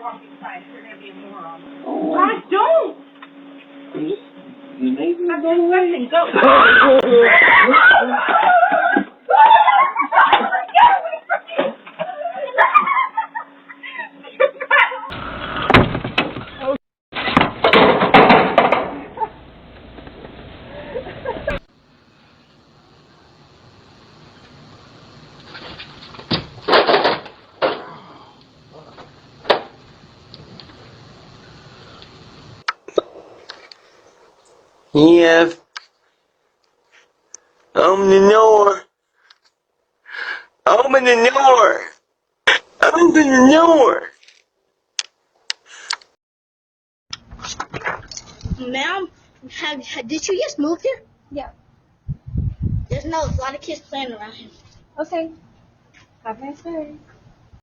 walk inside. You're going to be a moron. Oh. I don't. Maybe I'm disgusting. Go. Yeah. Open the door. Open the door. Open the door. Ma'am, did you just move here? Yeah. There's a lot of kids playing around here. Okay. Have a nice day.